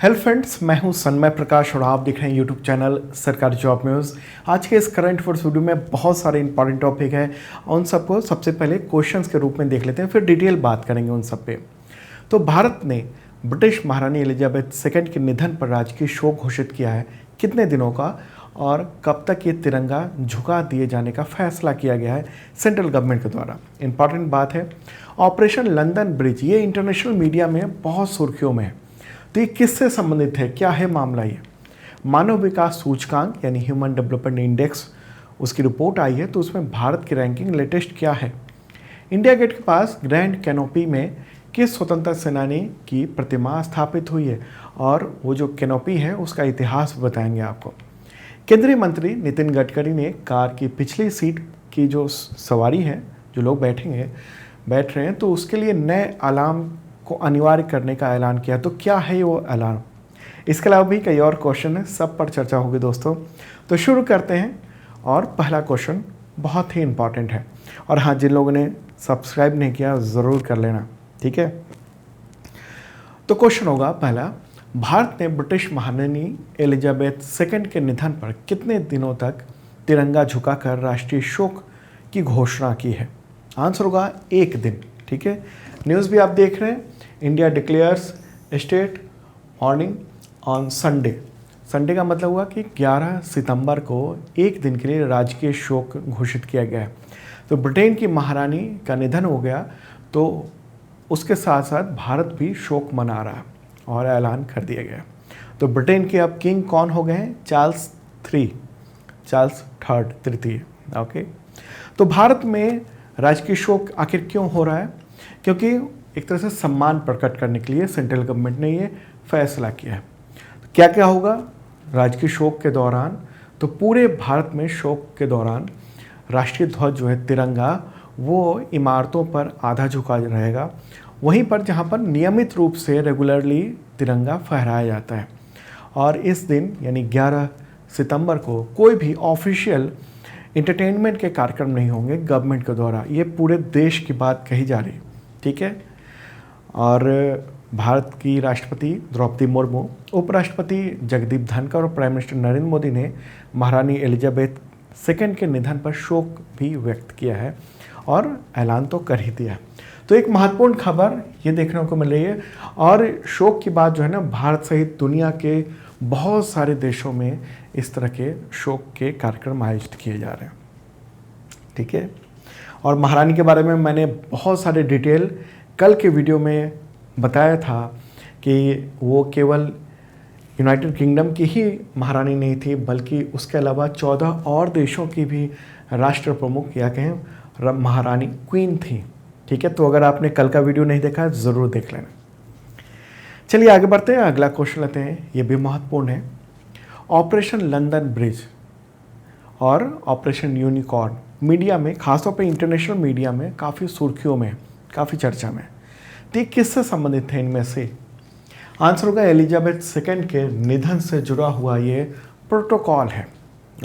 Hello friends, मैं हूं सन्मय प्रकाश और आप देख रहे हैं यूट्यूब चैनल सरकारी जॉब न्यूज़। आज के इस करंट अफेयर्स वीडियो में बहुत सारे इंपॉर्टेंट टॉपिक है। उन सबको सबसे पहले क्वेश्चंस के रूप में देख लेते हैं, फिर डिटेल बात करेंगे उन सब पे। तो भारत ने ब्रिटिश महारानी एलिजाबेथ सेकेंड के निधन पर राजकीय शोक घोषित किया है। कितने दिनों का और कब तक ये तिरंगा झुका दिए जाने का फैसला किया गया है सेंट्रल गवर्नमेंट के द्वारा। इंपॉर्टेंट बात है, ऑपरेशन लंदन ब्रिज ये इंटरनेशनल मीडिया में बहुत सुर्खियों में है। तो ये किससे संबंधित है, क्या है मामला? ये मानव विकास सूचकांक यानी ह्यूमन डेवलपमेंट इंडेक्स, उसकी रिपोर्ट आई है। तो उसमें भारत की रैंकिंग लेटेस्ट क्या है? इंडिया गेट के पास ग्रैंड कैनोपी में किस स्वतंत्रता सेनानी की प्रतिमा स्थापित हुई है, और वो जो कैनोपी है उसका इतिहास बताएंगे आपको। केंद्रीय मंत्री नितिन गडकरी ने कार की पिछली सीट की जो सवारी है, जो लोग बैठ रहे हैं, तो उसके लिए नए अलार्म को अनिवार्य करने का ऐलान किया। तो क्या है वो अलार्म? इसके अलावा भी कई और क्वेश्चन है, सब पर चर्चा होगी दोस्तों। तो शुरू करते हैं। और पहला क्वेश्चन बहुत ही इंपॉर्टेंट है, और हाँ, जिन लोगों ने सब्सक्राइब नहीं किया ज़रूर कर लेना, ठीक है। तो क्वेश्चन होगा पहला, भारत ने ब्रिटिश महारानी एलिजाबेथ सेकेंड के निधन पर कितने दिनों तक तिरंगा झुकाकर राष्ट्रीय शोक की घोषणा की है? आंसर होगा 1 दिन, ठीक है। न्यूज़ भी आप देख रहे हैं, India declares state morning on Sunday. Sunday का मतलब हुआ कि 11 सितंबर को 1 दिन के लिए राजकीय शोक घोषित किया गया है। तो ब्रिटेन की महारानी का निधन हो गया, तो उसके साथ साथ भारत भी शोक मना रहा है और ऐलान कर दिया गया। तो ब्रिटेन के अब किंग कौन हो गए हैं? चार्ल्स थर्ड तृतीय। ओके, तो भारत में राजकीय शोक आखिर क्यों हो रहा है? क्योंकि एक तरह से सम्मान प्रकट करने के लिए सेंट्रल गवर्नमेंट ने ये फैसला किया है। तो क्या क्या होगा राजकीय शोक के दौरान? तो पूरे भारत में शोक के दौरान राष्ट्रीय ध्वज जो है तिरंगा, वो इमारतों पर आधा झुका रहेगा, वहीं पर जहाँ पर नियमित रूप से रेगुलरली तिरंगा फहराया जाता है। और इस दिन यानी 11 सितंबर को कोई भी ऑफिशियल इंटरटेनमेंट के कार्यक्रम नहीं होंगे गवर्नमेंट के द्वारा। ये पूरे देश की बात कही जा रही, ठीक है। और भारत की राष्ट्रपति द्रौपदी मुर्मू, उपराष्ट्रपति जगदीप धनखड़ और प्राइम मिनिस्टर नरेंद्र मोदी ने महारानी एलिजाबेथ सेकेंड के निधन पर शोक भी व्यक्त किया है और ऐलान तो कर ही दिया। तो एक महत्वपूर्ण खबर ये देखने को मिल रही है। और शोक की बात जो है ना, भारत सहित दुनिया के बहुत सारे देशों में इस तरह के शोक के कार्यक्रम आयोजित किए जा रहे हैं, ठीक है। और महारानी के बारे में मैंने बहुत सारे डिटेल कल के वीडियो में बताया था कि वो केवल यूनाइटेड किंगडम की ही महारानी नहीं थी, बल्कि उसके अलावा 14 और देशों की भी राष्ट्र प्रमुख या कहें महारानी क्वीन थी, ठीक है। तो अगर आपने कल का वीडियो नहीं देखा ज़रूर देख लेना। चलिए आगे बढ़ते हैं, अगला क्वेश्चन लेते हैं, ये भी महत्वपूर्ण है। ऑपरेशन लंदन ब्रिज और ऑपरेशन यूनिकॉर्न मीडिया में, खासतौर पे इंटरनेशनल मीडिया में काफ़ी सुर्खियों में, काफ़ी चर्चा में। तो ये किससे संबंधित है इनमें से? आंसर होगा एलिजाबेथ सेकेंड के निधन से जुड़ा हुआ ये प्रोटोकॉल है।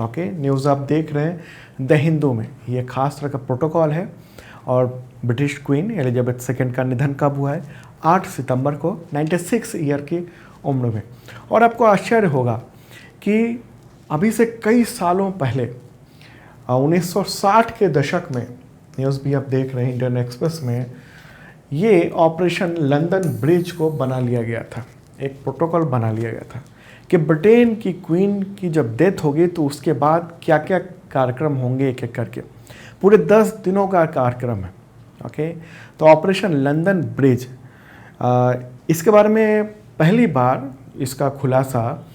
ओके, न्यूज़ आप देख रहे हैं द हिंदू में, ये खास तरह का प्रोटोकॉल है। और ब्रिटिश क्वीन एलिजाबेथ सेकेंड का निधन कब हुआ है? 8 सितंबर को 96 ईयर की उम्र में। और आपको आश्चर्य होगा कि अभी से कई सालों पहले 1960 के दशक में, न्यूज़ भी आप देख रहे हैं इंडियन एक्सप्रेस में, ये ऑपरेशन लंदन ब्रिज को बना लिया गया था। एक प्रोटोकॉल बना लिया गया था कि ब्रिटेन की क्वीन की जब डेथ होगी तो उसके बाद क्या क्या कार्यक्रम होंगे, एक एक करके पूरे 10 दिनों का कार्यक्रम है। ओके, तो ऑपरेशन लंदन ब्रिज, इसके बारे में पहली बार इसका खुलासा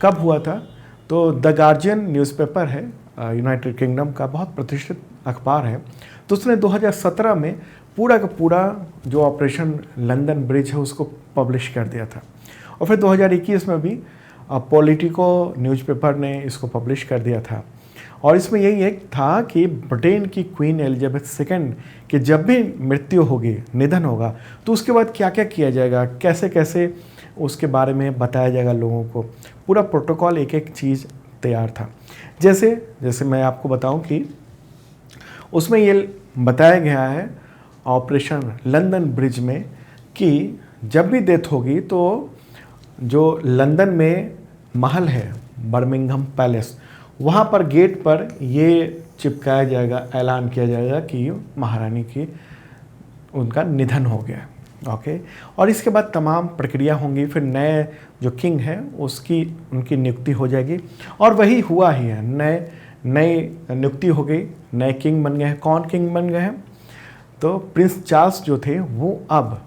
कब हुआ था? तो द गार्जियन न्यूज़पेपर है, यूनाइटेड किंगडम का बहुत प्रतिष्ठित अखबार है, तो उसने 2017 में पूरा का पूरा जो ऑपरेशन लंदन ब्रिज है उसको पब्लिश कर दिया था। और फिर 2021 में भी पॉलिटिको न्यूज़पेपर ने इसको पब्लिश कर दिया था। और इसमें यही एक था कि ब्रिटेन की क्वीन एलिजाबेथ सेकेंड कि जब भी मृत्यु होगी, निधन होगा, तो उसके बाद क्या क्या किया जाएगा, कैसे कैसे उसके बारे में बताया जाएगा लोगों को। पूरा प्रोटोकॉल, एक एक चीज़ तैयार था। जैसे मैं आपको बताऊं कि उसमें ये बताया गया है ऑपरेशन लंदन ब्रिज में कि जब भी डेथ होगी तो जो लंदन में महल है बर्मिंघम पैलेस, वहाँ पर गेट पर ये चिपकाया जाएगा, ऐलान किया जाएगा कि महारानी की उनका निधन हो गया। ओके, और इसके बाद तमाम प्रक्रिया होंगी, फिर नए जो किंग है उसकी उनकी नियुक्ति हो जाएगी, और वही हुआ ही है। नई नियुक्ति हो गई, नए किंग बन गए हैं। कौन किंग बन गए हैं? तो प्रिंस चार्ल्स जो थे वो अब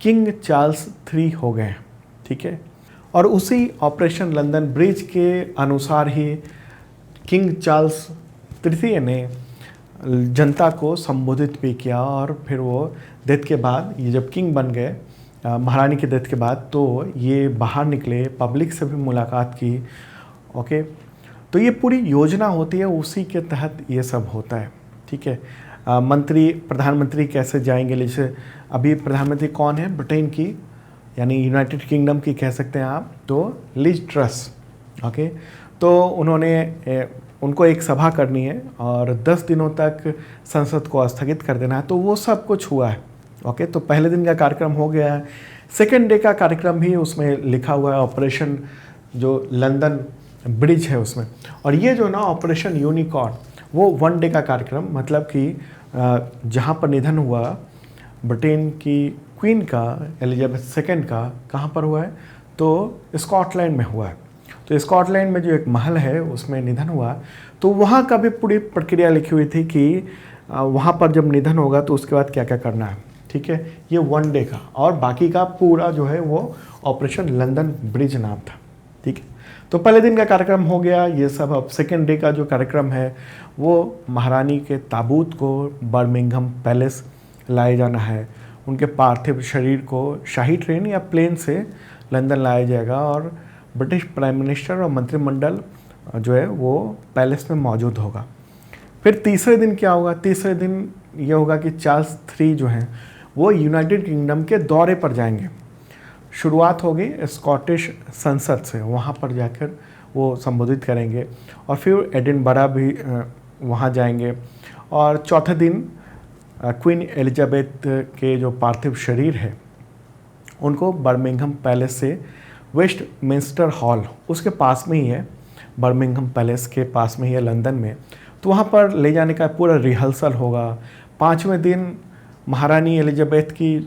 किंग चार्ल्स 3 हो गए हैं। ठीक है, और उसी ऑपरेशन लंदन ब्रिज के अनुसार ही किंग चार्ल्स तृतीय ने जनता को संबोधित भी किया, और फिर वो डेथ के बाद, ये जब किंग बन गए महारानी के डेथ के बाद, तो ये बाहर निकले, पब्लिक से भी मुलाकात की। ओके, तो ये पूरी योजना होती है, उसी के तहत ये सब होता है। ठीक है, प्रधानमंत्री कैसे जाएंगे, जैसे अभी प्रधानमंत्री कौन है ब्रिटेन की, यानी यूनाइटेड किंगडम की कह सकते हैं आप, तो लिज ट्रस। ओके, तो उनको एक सभा करनी है और 10 दिनों तक संसद को स्थगित कर देना है, तो वो सब कुछ हुआ है। ओके, तो पहले दिन का कार्यक्रम हो गया है। सेकेंड डे का कार्यक्रम भी उसमें लिखा हुआ है, ऑपरेशन जो लंदन ब्रिज है उसमें। और ये जो ना ऑपरेशन यूनिकॉर्न, वो 1 डे का कार्यक्रम, मतलब कि जहाँ पर निधन हुआ ब्रिटेन की क्वीन का, एलिजाबेथ सेकेंड का, कहाँ पर हुआ है? तो स्कॉटलैंड में हुआ है। तो स्कॉटलैंड में जो एक महल है उसमें निधन हुआ, तो वहाँ का भी पूरी प्रक्रिया लिखी हुई थी कि वहाँ पर जब निधन होगा तो उसके बाद क्या क्या करना है। ठीक है, ये 1 डे का, और बाकी का पूरा जो है वो ऑपरेशन लंदन ब्रिज नाम था। ठीक है, तो पहले दिन का कार्यक्रम हो गया ये सब। अब सेकेंड डे का जो कार्यक्रम है वो महारानी के ताबूत को बर्मिंघम पैलेस लाए जाना है, उनके पार्थिव शरीर को शाही ट्रेन या प्लेन से लंदन लाया जाएगा, और ब्रिटिश प्राइम मिनिस्टर और मंत्रिमंडल जो है वो पैलेस में मौजूद होगा। फिर तीसरे दिन क्या होगा? तीसरे दिन ये होगा कि चार्ल्स 3 जो हैं वो यूनाइटेड किंगडम के दौरे पर जाएंगे। शुरुआत होगी स्कॉटिश संसद से, वहाँ पर जाकर वो संबोधित करेंगे, और फिर एडिनबरा भी वहाँ जाएंगे। और चौथे दिन क्वीन एलिजाबेथ के जो पार्थिव शरीर है उनको बर्मिंघम पैलेस से वेस्टमिंस्टर हॉल, उसके पास में ही है, बर्मिंघम पैलेस के पास में ही है लंदन में, तो वहाँ पर ले जाने का पूरा रिहर्सल होगा। 5वें दिन महारानी एलिजाबेथ की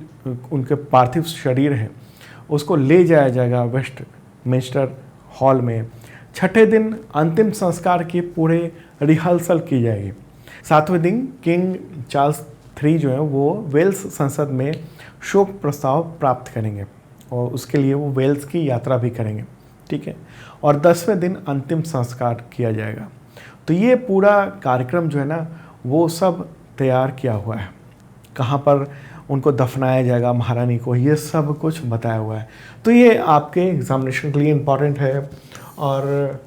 उनके पार्थिव शरीर है उसको ले जाया जाएगा वेस्टमिंस्टर हॉल में। 6ठे दिन अंतिम संस्कार की पूरे रिहर्सल की जाएगी। 7वें दिन किंग चार्ल्स 3 जो है वो वेल्स संसद में शोक प्रस्ताव प्राप्त करेंगे, और उसके लिए वो वेल्स की यात्रा भी करेंगे। ठीक है, और 10वें दिन अंतिम संस्कार किया जाएगा। तो ये पूरा कार्यक्रम जो है ना वो सब तैयार किया हुआ है, कहाँ पर उनको दफनाया जाएगा महारानी को, ये सब कुछ बताया हुआ है। तो ये आपके एग्जामिनेशन के लिए इम्पॉर्टेंट है, और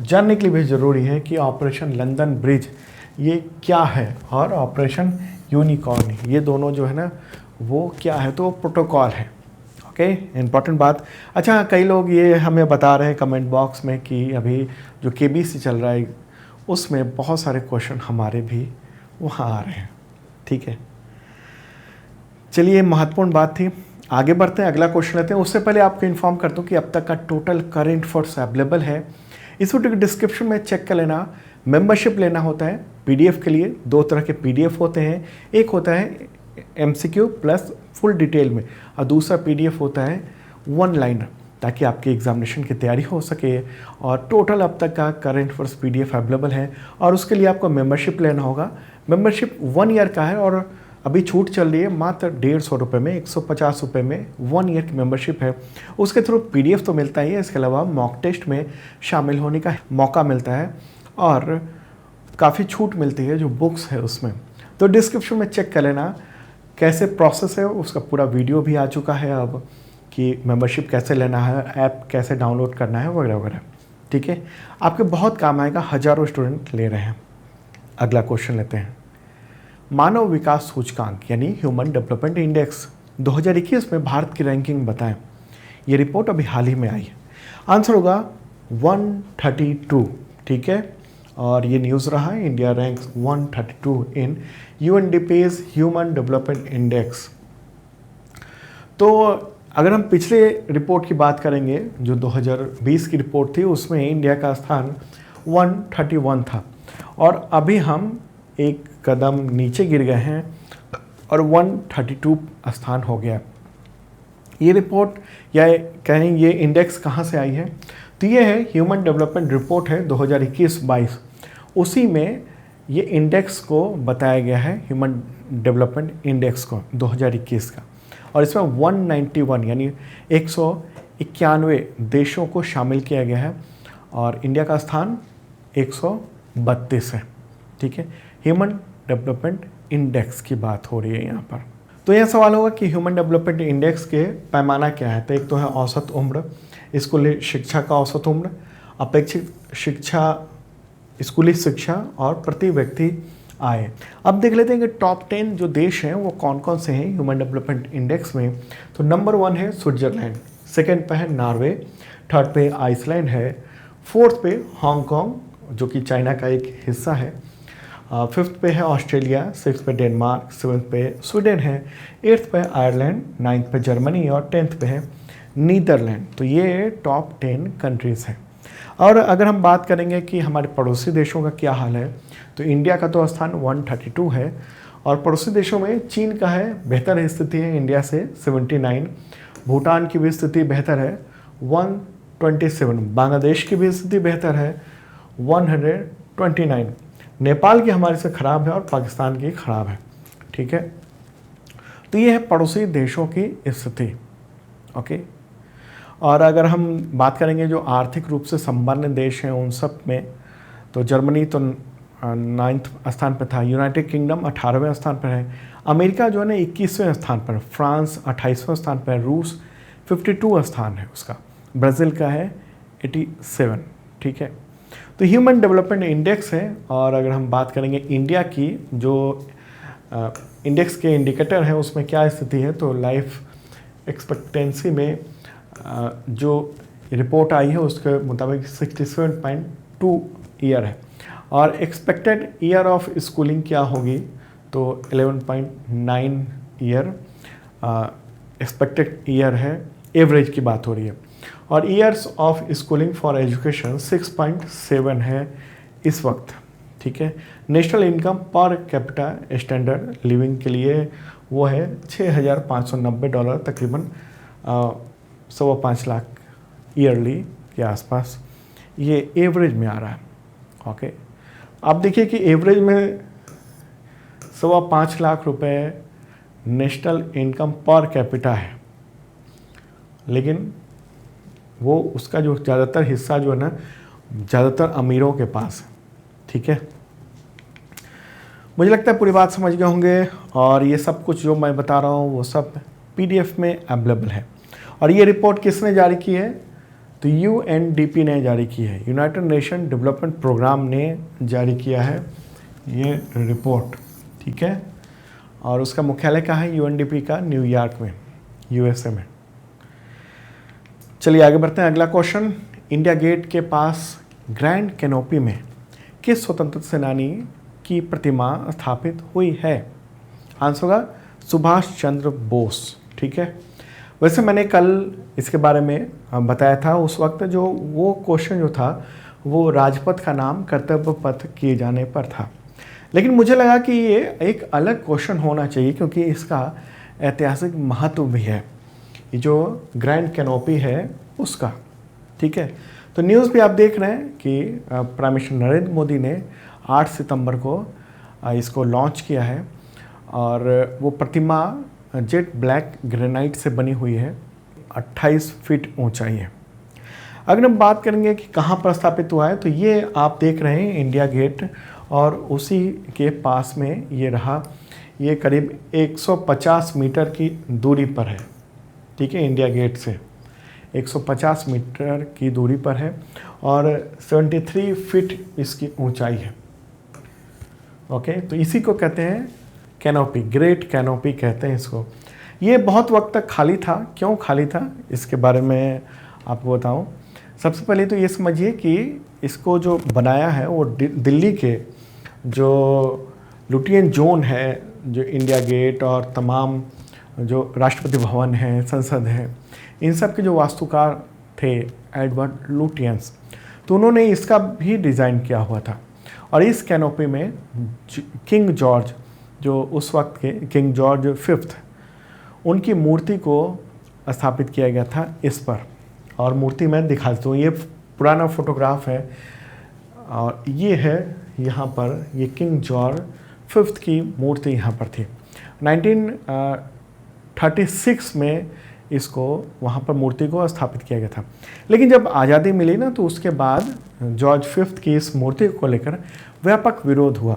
जानने के लिए भी ज़रूरी है कि ऑपरेशन लंदन ब्रिज ये क्या है, और ऑपरेशन यूनिकॉर्न ये दोनों जो है ना वो क्या है, तो प्रोटोकॉल है। ओके, इम्पॉर्टेंट बात। अच्छा, कई लोग ये हमें बता रहे हैं कमेंट बॉक्स में कि अभी जो KBC चल रहा है उसमें बहुत सारे क्वेश्चन हमारे भी वहाँ आ रहे हैं। ठीक है, चलिए महत्वपूर्ण बात थी, आगे बढ़ते हैं, अगला क्वेश्चन लेते हैं। उससे पहले आपको इन्फॉर्म कर दूं कि अब तक का टोटल करंट अफेयर्स अवेलेबल है, इस वीडियो के डिस्क्रिप्शन में चेक कर लेना। मेंबरशिप लेना होता है PDF के लिए, 2 तरह के PDF होते हैं, एक होता है MCQ प्लस फुल डिटेल में, और दूसरा PDF होता है 1 लाइनर, ताकि आपकी एग्जामिनेशन की तैयारी हो सके। और टोटल अब तक का करंट अफेयर्स PDF अवेलेबल है, और उसके लिए आपको मेंबरशिप लेना होगा। मेंबरशिप 1 ईयर का है, और अभी छूट चल रही है मात्र 150 रुपये में, 150 रुपये में 1 ईयर की मेंबरशिप है। उसके थ्रू PDF तो मिलता ही है, इसके अलावा मॉक टेस्ट में शामिल होने का मौका मिलता है, और काफ़ी छूट मिलती है जो बुक्स है उसमें। तो डिस्क्रिप्शन में चेक कर लेना कैसे प्रोसेस है, उसका पूरा वीडियो भी आ चुका है अब, कि मेंबरशिप कैसे लेना है, ऐप कैसे डाउनलोड करना है, वगैरह वगैरह। ठीक है, आपके बहुत काम आएगा, हज़ारों स्टूडेंट ले रहे हैं। अगला क्वेश्चन लेते हैं। मानव विकास सूचकांक यानी ह्यूमन डेवलपमेंट इंडेक्स 2021 में भारत की रैंकिंग बताएं। ये रिपोर्ट अभी हाल ही में आई है। आंसर होगा 132। ठीक है, और ये न्यूज़ रहा है, इंडिया रैंक्स 132 इन UNDP's ह्यूमन डेवलपमेंट इंडेक्स। तो अगर हम पिछले रिपोर्ट की बात करेंगे जो 2020 की रिपोर्ट थी, उसमें इंडिया का स्थान 131 था और अभी हम एक कदम नीचे गिर गए हैं और 132 स्थान हो गया। ये रिपोर्ट या कहें ये इंडेक्स कहाँ से आई है, तो ये है ह्यूमन डेवलपमेंट रिपोर्ट है 2021-22। उसी में ये इंडेक्स को बताया गया है, ह्यूमन डेवलपमेंट इंडेक्स को 2021 का, और इसमें 191 यानी 191 देशों को शामिल किया गया है और इंडिया का स्थान 132 है। ठीक है, ह्यूमन डेवलपमेंट इंडेक्स की बात हो रही है यहाँ पर। तो यह सवाल होगा कि ह्यूमन डेवलपमेंट इंडेक्स के पैमाना क्या है। तो एक तो है औसत उम्र, स्कूली शिक्षा का औसत उम्र, अपेक्षित शिक्षा, स्कूली शिक्षा और प्रति व्यक्ति आय। अब देख लेते हैं कि टॉप 10 जो देश हैं वो कौन कौन से हैं ह्यूमन डेवलपमेंट इंडेक्स में। तो नंबर 1 है स्विट्जरलैंड, सेकंड पे है नॉर्वे, थर्ड पे आइसलैंड है, फोर्थ पे हांगकांग जो कि चाइना का एक हिस्सा है, फिफ्थ पे है ऑस्ट्रेलिया, सिक्स पे डेनमार्क, सेवन्थ पे स्वीडन है, एट्थ पे आयरलैंड, नाइन्थ पे जर्मनी और टेंथ पे है नीदरलैंड। तो ये टॉप 10 कंट्रीज़ हैं। और अगर हम बात करेंगे कि हमारे पड़ोसी देशों का क्या हाल है, तो इंडिया का तो स्थान 132 है और पड़ोसी देशों में चीन का है बेहतर स्थिति है इंडिया से 79, भूटान की भी स्थिति बेहतर है 127, बांग्लादेश की भी स्थिति बेहतर है 129, नेपाल की हमारे से ख़राब है और पाकिस्तान की ख़राब है। ठीक है, तो ये है पड़ोसी देशों की स्थिति। ओके, और अगर हम बात करेंगे जो आर्थिक रूप से संपन्न देश हैं उन सब में, तो जर्मनी तो 9th स्थान पर था, यूनाइटेड किंगडम 18वें स्थान पर है, अमेरिका जो है ना 21वें स्थान पर, फ्रांस 28वें स्थान पर, रूस 52 स्थान है उसका, ब्राज़ील का है 87। ठीक है, तो ह्यूमन डेवलपमेंट इंडेक्स है। और अगर हम बात करेंगे इंडिया की, जो इंडेक्स के इंडिकेटर है उसमें क्या स्थिति है, तो लाइफ एक्सपेक्टेंसी में जो रिपोर्ट आई है उसके मुताबिक 67.2 ईयर है और एक्सपेक्टेड ईयर ऑफ स्कूलिंग क्या होगी, तो 11.9 ईयर एक्सपेक्टेड ईयर है, एवरेज की बात हो रही है। और years of schooling for education 6.7 है इस वक्त। ठीक है, national income per capita standard living के लिए वो है $6,590, तकरीबन 5.25 लाख ईयरली के आसपास, ये एवरेज में आ रहा है। ओके, आप देखिए कि एवरेज में 5.25 लाख रुपए नेशनल इनकम पर कैपिटा है, लेकिन वो उसका जो ज़्यादातर हिस्सा जो है ना ज़्यादातर अमीरों के पास है। ठीक है, मुझे लगता है पूरी बात समझ गए होंगे और ये सब कुछ जो मैं बता रहा हूँ वो सब PDF में अवेलेबल है। और ये रिपोर्ट किसने जारी की है, तो UNDP ने जारी की है, यूनाइटेड नेशन डेवलपमेंट प्रोग्राम ने जारी किया है ये रिपोर्ट। ठीक है, और उसका मुख्यालय कहाँ है, UNDP का न्यूयॉर्क में, USA में। चलिए आगे बढ़ते हैं। अगला क्वेश्चन, इंडिया गेट के पास ग्रैंड कैनोपी में किस स्वतंत्रता सेनानी की प्रतिमा स्थापित हुई है? आंसर होगा सुभाष चंद्र बोस। ठीक है, वैसे मैंने कल इसके बारे में बताया था, उस वक्त जो वो क्वेश्चन जो था वो राजपथ का नाम कर्तव्य पथ किए जाने पर था, लेकिन मुझे लगा कि ये एक अलग क्वेश्चन होना चाहिए क्योंकि इसका ऐतिहासिक महत्व भी है, ये जो ग्रैंड कैनोपी है उसका। ठीक है, तो न्यूज़ पे आप देख रहे हैं कि प्राइम मिनिस्टर नरेंद्र मोदी ने 8 सितंबर को इसको लॉन्च किया है और वो प्रतिमा जेट ब्लैक ग्रेनाइट से बनी हुई है, 28 फीट ऊंचाई है। अगर हम बात करेंगे कि कहाँ पर स्थापित हुआ है, तो ये आप देख रहे हैं इंडिया गेट और उसी के पास में ये रहा, ये करीब 150 मीटर की दूरी पर है। ठीक है, इंडिया गेट से 150 मीटर की दूरी पर है और 73 फीट इसकी ऊंचाई है। ओके, तो इसी को कहते हैं कैनोपी, ग्रेट कैनोपी कहते हैं इसको। ये बहुत वक्त तक खाली था, क्यों खाली था इसके बारे में आपको बताऊं। सबसे पहले तो ये समझिए कि इसको जो बनाया है वो दिल्ली के जो लुटियन जोन है, जो इंडिया गेट और तमाम जो राष्ट्रपति भवन है, संसद है, इन सब के जो वास्तुकार थे एडवर्ड लुटियंस, तो उन्होंने इसका भी डिज़ाइन किया हुआ था। और इस कैनोपी में किंग जॉर्ज, जो उस वक्त के किंग जॉर्ज फिफ्थ, उनकी मूर्ति को स्थापित किया गया था इस पर। और मूर्ति मैं दिखा देता हूँ, ये पुराना फोटोग्राफ है और ये है यहाँ पर, ये किंग जॉर्ज फिफ्थ की मूर्ति यहाँ पर थी। 1936 में इसको वहाँ पर मूर्ति को स्थापित किया गया था। लेकिन जब आज़ादी मिली ना, तो उसके बाद जॉर्ज फिफ्थ की इस मूर्ति को लेकर व्यापक विरोध हुआ।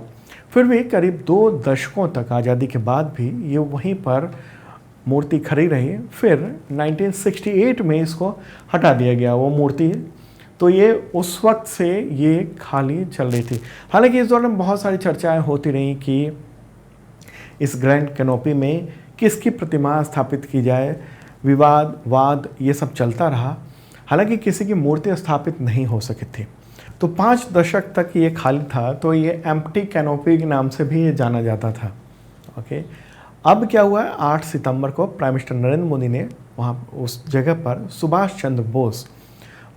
फिर भी करीब 2 दशकों तक आज़ादी के बाद भी ये वहीं पर मूर्ति खड़ी रही। फिर 1968 में इसको हटा दिया गया वो मूर्ति, तो ये उस वक्त से ये खाली चल रही थी। हालांकि इस दौरान बहुत सारी चर्चाएं होती रहीं कि इस ग्रैंड कैनोपी में किसकी प्रतिमा स्थापित की जाए, वाद ये सब चलता रहा। हालांकि किसी की मूर्ति स्थापित नहीं हो सकी थी। तो 5 दशक तक ये खाली था, तो ये एम्प्टी कैनोपी के नाम से भी ये जाना जाता था। ओके, अब क्या हुआ है, 8 सितंबर को प्राइम मिनिस्टर नरेंद्र मोदी ने वहाँ उस जगह पर सुभाष चंद्र बोस,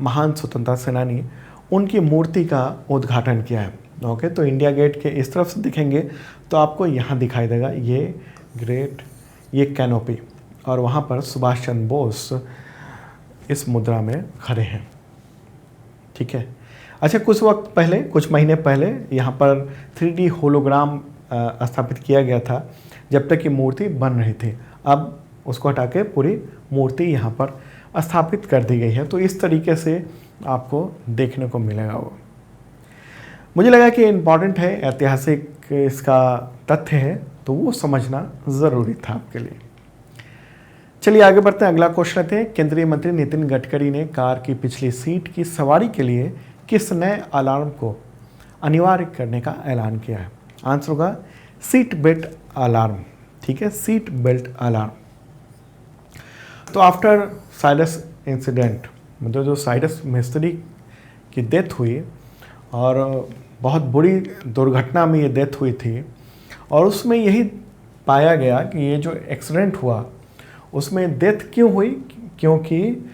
महान स्वतंत्रता सेनानी, उनकी मूर्ति का उद्घाटन किया है। ओके, तो इंडिया गेट के इस तरफ से दिखेंगे तो आपको यहाँ दिखाई देगा ये कैनोपी, और वहाँ पर सुभाष चंद्र बोस इस मुद्रा में खड़े हैं। ठीक है। अच्छा, कुछ महीने पहले यहाँ पर 3D होलोग्राम स्थापित किया गया था जब तक कि मूर्ति बन रही थी। अब उसको हटा के पूरी मूर्ति यहाँ पर स्थापित कर दी गई है। तो इस तरीके से आपको देखने को मिलेगा वो। मुझे लगा कि इम्पॉर्टेंट है, ऐतिहासिक इसका तथ्य है, तो वो समझना ज़रूरी था आपके लिए। चलिए आगे बढ़ते हैं, अगला क्वेश्चन लेते हैं। केंद्रीय मंत्री नितिन गडकरी ने कार की पिछली सीट की सवारी के लिए किस नए अलार्म को अनिवार्य करने का ऐलान किया है? आंसर होगा सीट बेल्ट अलार्म। ठीक है, सीट बेल्ट अलार्म। तो आफ्टर साइरस इंसिडेंट, मतलब जो साइरस मिस्त्री की डेथ हुई और बहुत बुरी दुर्घटना में ये डेथ हुई थी, और उसमें यही पाया गया कि ये जो एक्सीडेंट हुआ उसमें डेथ क्यों हुई, क्योंकि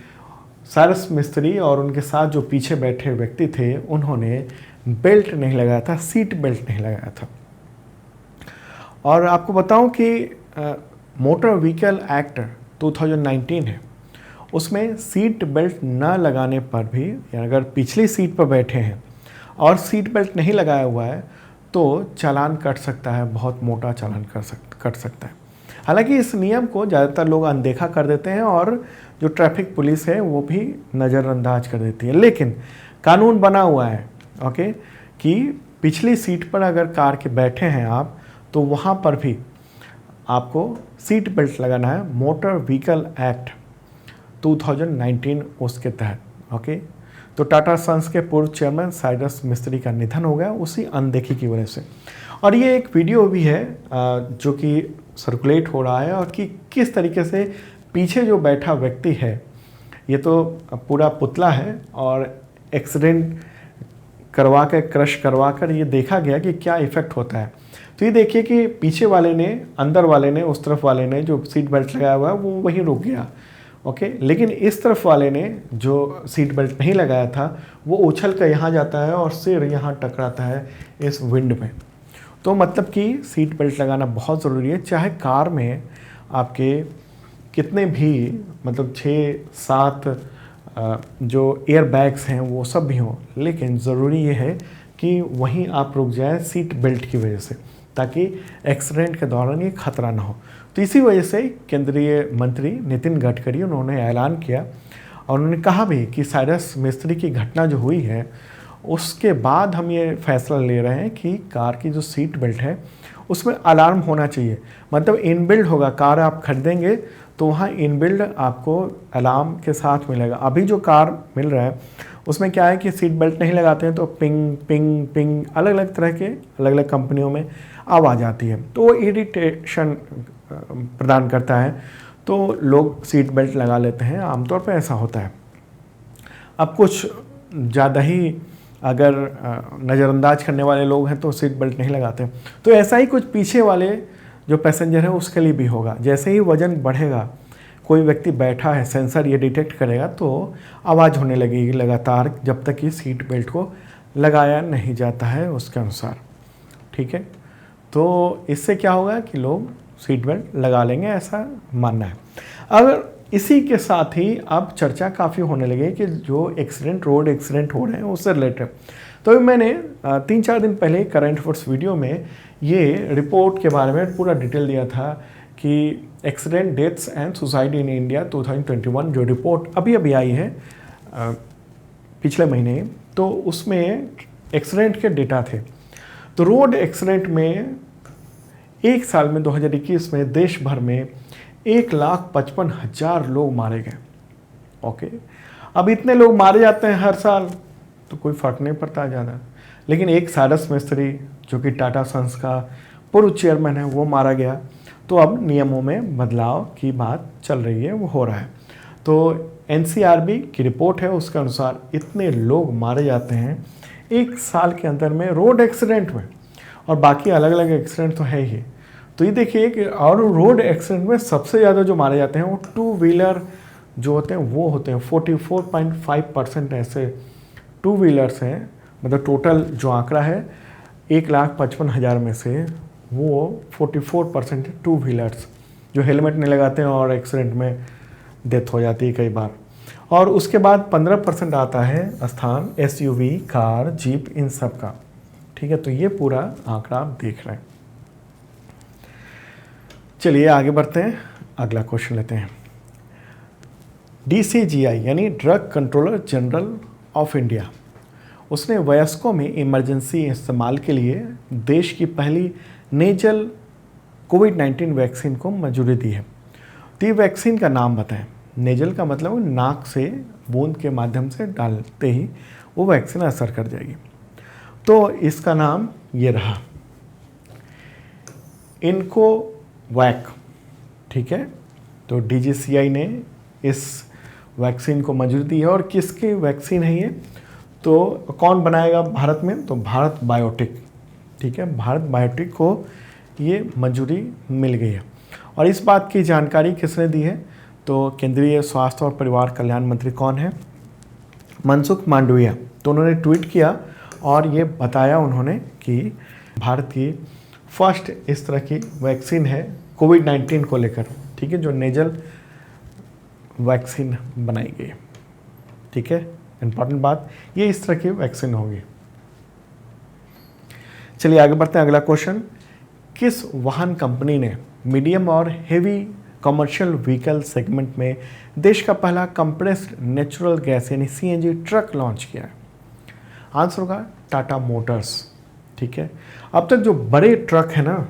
साइरस मिस्त्री और उनके साथ जो पीछे बैठे व्यक्ति थे उन्होंने बेल्ट नहीं लगाया था, सीट बेल्ट नहीं लगाया था। और आपको बताऊं कि मोटर व्हीकल एक्ट 2019 है, उसमें सीट बेल्ट न लगाने पर भी, यानी अगर पिछली सीट पर बैठे हैं और सीट बेल्ट नहीं लगाया हुआ है तो चालान कट सकता है, बहुत मोटा चालान कट सकता है। हालांकि इस नियम को ज़्यादातर लोग अनदेखा कर देते हैं और जो ट्रैफिक पुलिस है वो भी नज़रअंदाज कर देती है। लेकिन कानून बना हुआ है, ओके, कि पिछली सीट पर अगर कार के बैठे हैं आप, तो वहाँ पर भी आपको सीट बेल्ट लगाना है, मोटर व्हीकल एक्ट 2019 उसके तहत। ओके, तो टाटा सन्स के पूर्व चेयरमैन साइरस मिस्त्री का निधन हो गया उसी अनदेखी की वजह से। और ये एक वीडियो भी है जो कि सर्कुलेट हो रहा है, और कि किस तरीके से पीछे जो बैठा व्यक्ति है, ये तो पूरा पुतला है, और एक्सीडेंट करवा के क्रश करवा कर ये देखा गया कि क्या इफ़ेक्ट होता है। तो ये देखिए कि पीछे वाले ने, अंदर वाले ने, उस तरफ वाले ने जो सीट बेल्ट लगाया हुआ है वो वहीं रुक गया। ओके, लेकिन इस तरफ वाले ने जो सीट बेल्ट नहीं लगाया था वो उछल कर यहाँ जाता है और सिर यहाँ टकराता है इस विंड में। तो मतलब कि सीट बेल्ट लगाना बहुत ज़रूरी है, चाहे कार में आपके कितने भी, मतलब 6-7 जो एयर बैग्स हैं वो सब भी हों, लेकिन ज़रूरी ये है कि वहीं आप रुक जाए सीट बेल्ट की वजह से, ताकि एक्सीडेंट के दौरान ये खतरा ना हो। तो इसी वजह से केंद्रीय मंत्री नितिन गडकरी उन्होंने ऐलान किया, और उन्होंने कहा भी कि साइरस मिस्त्री की घटना जो हुई है उसके बाद हम ये फैसला ले रहे हैं कि कार की जो सीट बेल्ट है उसमें अलार्म होना चाहिए। मतलब इनबिल्ड होगा, कार आप खरीदेंगे तो वहाँ इनबिल्ड आपको अलार्म के साथ मिलेगा। अभी जो कार मिल रहा है उसमें क्या है कि सीट बेल्ट नहीं लगाते हैं तो पिंग पिंग पिंग अलग अलग तरह के अलग अलग कंपनियों में आवाज़ आती है, तो वो इरिटेशन प्रदान करता है, तो लोग सीट बेल्ट लगा लेते हैं, आमतौर पर ऐसा होता है। अब कुछ ज़्यादा ही अगर नज़रअंदाज करने वाले लोग हैं तो सीट बेल्ट नहीं लगाते। तो ऐसा ही कुछ पीछे वाले जो पैसेंजर है उसके लिए भी होगा। जैसे ही वज़न बढ़ेगा, कोई व्यक्ति बैठा है, सेंसर ये डिटेक्ट करेगा तो आवाज़ होने लगेगी लगातार जब तक कि सीट बेल्ट को लगाया नहीं जाता है उसके अनुसार। ठीक है, तो इससे क्या होगा कि लोग सीट बेल्ट लगा लेंगे, ऐसा मानना है। अगर इसी के साथ ही अब चर्चा काफ़ी होने लगी कि जो एक्सीडेंट, रोड एक्सीडेंट हो रहे हैं उससे रिलेटेड, तो मैंने 3-4 दिन पहले करंट अफेयर्स वीडियो में ये रिपोर्ट के बारे में पूरा डिटेल दिया था कि accident, deaths and suicide in India 2021 जो रिपोर्ट अभी अभी आई है पिछले महीने, तो उसमें एक्सीडेंट के डेटा थे। तो रोड एक्सीडेंट में एक साल में 2021 में देश भर में 1,55,000 लोग मारे गए। ओके, अब इतने लोग मारे जाते हैं हर साल तो कोई फ़र्क नहीं पड़ता ज़्यादा, लेकिन एक सारस मिस्त्री जो कि टाटा सन्स का पूर्व चेयरमैन है वो मारा गया, तो अब नियमों में बदलाव की बात चल रही है, वो हो रहा है। तो एनसीआरबी की रिपोर्ट है, उसके अनुसार इतने लोग मारे जाते हैं एक साल के अंदर में रोड एक्सीडेंट में, और बाकी अलग अलग एक्सीडेंट तो है ही। तो ये देखिए कि और रोड एक्सीडेंट में सबसे ज़्यादा जो मारे जाते हैं वो 2 व्हीलर जो होते हैं वो होते हैं। 44.5% ऐसे 2 व्हीलर्स हैं, मतलब टोटल जो आंकड़ा है 1,55,000 में से वो 44% 2 व्हीलर्स जो हेलमेट नहीं लगाते हैं और एक्सीडेंट में डेथ हो जाती है कई बार। और उसके बाद 15% आता है स्थान एसयूवी, कार, जीप, इन सब का। ठीक है, तो ये पूरा आंकड़ा आप देख रहे हैं। चलिए आगे बढ़ते हैं, अगला क्वेश्चन लेते हैं। DCGI यानी drug controller general of India, उसने वयस्कों में इमरजेंसी इस्तेमाल के लिए देश की पहली नेजल कोविड-19 वैक्सीन को मंजूरी दी है। तो ये वैक्सीन का नाम बताएं। नेजल का मतलब नाक से बूंद के माध्यम से डालते ही वो वैक्सीन असर कर जाएगी। तो इसका नाम ये रहा, इनको वैक। ठीक है, तो DCGI ने इस वैक्सीन को मंजूरी दी है। और किसकी वैक्सीन है ये, तो कौन बनाएगा भारत में, तो भारत बायोटेक। ठीक है, भारत बायोटेक को ये मंजूरी मिल गई है। और इस बात की जानकारी किसने दी है, तो केंद्रीय स्वास्थ्य और परिवार कल्याण मंत्री कौन है, मनसुख मांडविया। तो उन्होंने ट्वीट किया और ये बताया उन्होंने कि भारत की फर्स्ट इस तरह की वैक्सीन है कोविड-19 को लेकर। ठीक है, जो नेजल वैक्सीन बनाई गई। ठीक है, इंपॉर्टेंट बात, ये इस तरह की वैक्सीन होगी। चलिए आगे बढ़ते हैं, अगला क्वेश्चन। किस वाहन कंपनी ने मीडियम और हेवी कमर्शियल व्हीकल सेगमेंट में देश का पहला कंप्रेस्ड नेचुरल गैस यानी CNG ट्रक लॉन्च किया है? आंसर होगा टाटा मोटर्स। ठीक है, अब तक जो बड़े ट्रक है ना,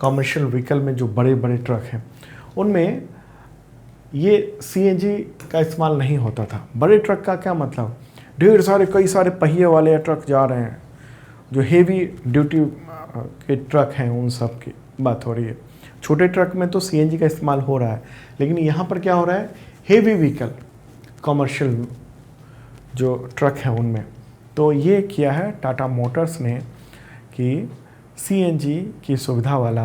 कमर्शियल व्हीकल में जो बड़े बड़े ट्रक हैं उनमें ये CNG का इस्तेमाल नहीं होता था। बड़े ट्रक का क्या मतलब, ढेर सारे कई सारे पहिए वाले ट्रक जा रहे हैं, जो हेवी ड्यूटी के ट्रक हैं उन सब की बात हो रही है। छोटे ट्रक में तो CNG का इस्तेमाल हो रहा है, लेकिन यहाँ पर क्या हो रहा है, हेवी व्हीकल कमर्शियल जो ट्रक हैं उनमें। तो ये किया है टाटा मोटर्स ने कि CNG की सुविधा वाला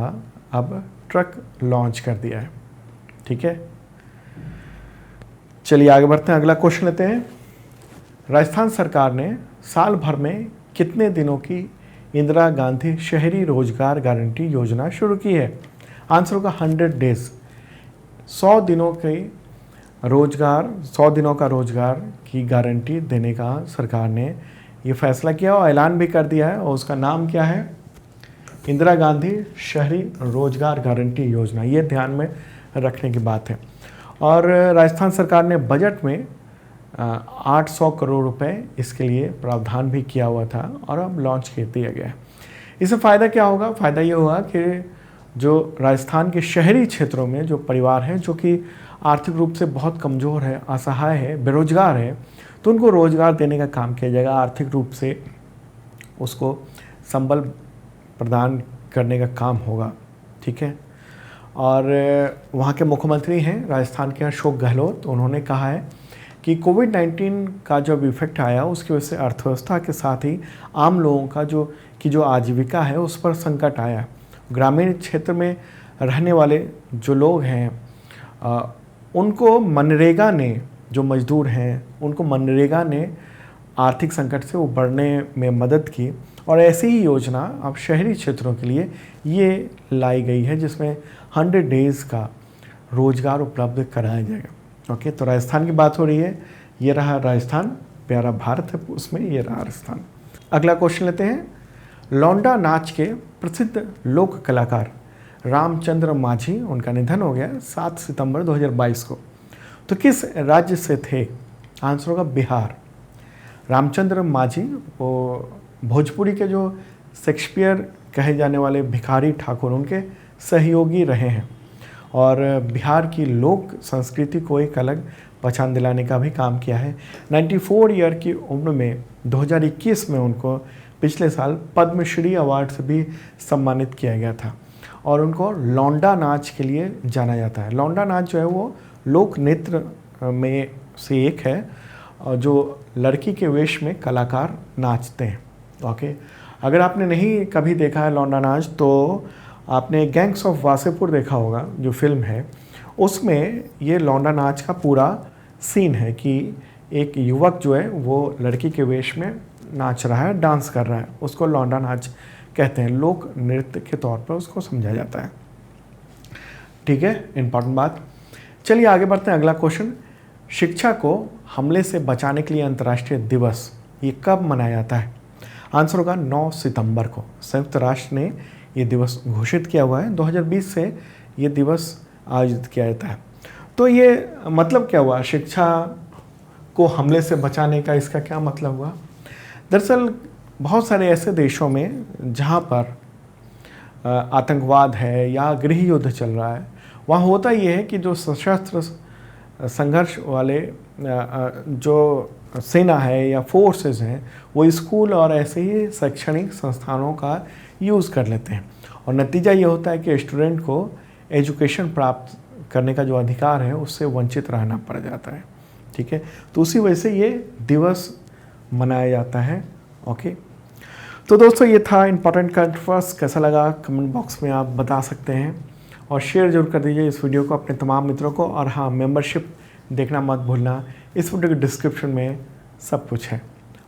अब ट्रक लॉन्च कर दिया है। ठीक है, चलिए आगे बढ़ते हैं, अगला क्वेश्चन लेते हैं। राजस्थान सरकार ने साल भर में कितने दिनों की इंदिरा गांधी शहरी रोजगार गारंटी योजना शुरू की है? आंसर होगा 100 डेज। 100 दिनों के रोजगार, 100 दिनों का रोजगार की गारंटी देने का सरकार ने ये फैसला किया और ऐलान भी कर दिया है। और उसका नाम क्या है, इंदिरा गांधी शहरी रोजगार गारंटी योजना। ये ध्यान में रखने की बात है। और राजस्थान सरकार ने बजट में 800 करोड़ रुपए इसके लिए प्रावधान भी किया हुआ था और अब लॉन्च कर दिया गया है। इससे फ़ायदा क्या होगा, फ़ायदा ये होगा कि जो राजस्थान के शहरी क्षेत्रों में जो परिवार हैं जो कि आर्थिक रूप से बहुत कमज़ोर है, असहाय है, बेरोजगार है, तो उनको रोज़गार देने का काम किया जाएगा। आर्थिक रूप से उसको संबल प्रदान करने का काम होगा। ठीक है, और वहाँ के मुख्यमंत्री हैं राजस्थान के अशोक गहलोत, तो उन्होंने कहा है कि कोविड-19 का जब इफेक्ट आया उसकी वजह से अर्थव्यवस्था के साथ ही आम लोगों का जो आजीविका है उस पर संकट आया। ग्रामीण क्षेत्र में रहने वाले जो लोग हैं उनको मनरेगा ने, जो मजदूर हैं उनको मनरेगा ने आर्थिक संकट से उबरने में मदद की। और ऐसी ही योजना अब शहरी क्षेत्रों के लिए ये लाई गई है, जिसमें 100 डेज़ का रोज़गार उपलब्ध कराया जाएगा। ओके, तो राजस्थान की बात हो रही है, ये रहा राजस्थान, प्यारा भारत है उसमें, ये रहा राजस्थान। अगला क्वेश्चन लेते हैं। लौंडा नाच के प्रसिद्ध लोक कलाकार रामचंद्र माझी, उनका निधन हो गया 7 सितंबर 2022 को। तो किस राज्य से थे? आंसर होगा बिहार। रामचंद्र माझी वो भोजपुरी के जो शेक्सपियर कहे जाने वाले भिखारी ठाकुर, उनके सहयोगी रहे हैं और बिहार की लोक संस्कृति को एक अलग पहचान दिलाने का भी काम किया है। 94 ईयर की उम्र में 2021 में उनको पिछले साल पद्मश्री अवार्ड से भी सम्मानित किया गया था और उनको लौंडा नाच के लिए जाना जाता है। लौंडा नाच जो है वो लोक नृत्य में से एक है जो लड़की के वेश में कलाकार नाचते हैं। ओके, अगर आपने नहीं कभी देखा है लौंडा नाच तो आपने गैंग्स ऑफ वासेपुर देखा होगा, जो फिल्म है, उसमें ये लौंडा नाच का पूरा सीन है कि एक युवक जो है वो लड़की के वेश में नाच रहा है, डांस कर रहा है, उसको लौंडा नाच कहते हैं, लोक नृत्य के तौर पर उसको समझा जाता है। ठीक है, इंपॉर्टेंट बात। चलिए आगे बढ़ते हैं। अगला क्वेश्चन, शिक्षा को हमले से बचाने के लिए अंतर्राष्ट्रीय दिवस ये कब मनाया जाता है? आंसर होगा 9 सितंबर को। संयुक्त राष्ट्र ने ये दिवस घोषित किया हुआ है। 2020 से ये दिवस आयोजित किया जाता है। तो ये मतलब क्या हुआ, शिक्षा को हमले से बचाने का, इसका क्या मतलब हुआ? दरअसल बहुत सारे ऐसे देशों में जहाँ पर आतंकवाद है या गृह युद्ध चल रहा है, वहाँ होता ये है कि जो सशस्त्र संघर्ष वाले जो सेना है या फोर्सेस हैं, वो स्कूल और ऐसे ही शैक्षणिक संस्थानों का यूज़ कर लेते हैं और नतीजा ये होता है कि स्टूडेंट को एजुकेशन प्राप्त करने का जो अधिकार है उससे वंचित रहना पड़ जाता है। ठीक है, तो उसी वजह से ये दिवस मनाया जाता है। ओके, तो दोस्तों ये था इंपॉर्टेंट करंट अफेयर्स। कैसा लगा कमेंट बॉक्स में आप बता सकते हैं और शेयर जरूर कर दीजिए इस वीडियो को अपने तमाम मित्रों को। और हाँ, मेंबरशिप देखना मत भूलना, इस वीडियो के डिस्क्रिप्शन में सब कुछ है।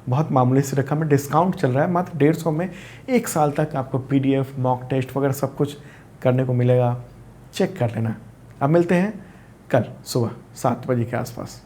बहुत मामूली सी रकम में डिस्काउंट चल रहा है, मात्र 150 में 1 साल तक आपको PDF, मॉक टेस्ट वगैरह सब कुछ करने को मिलेगा, चेक कर लेना। अब मिलते हैं कल सुबह 7 बजे के आसपास।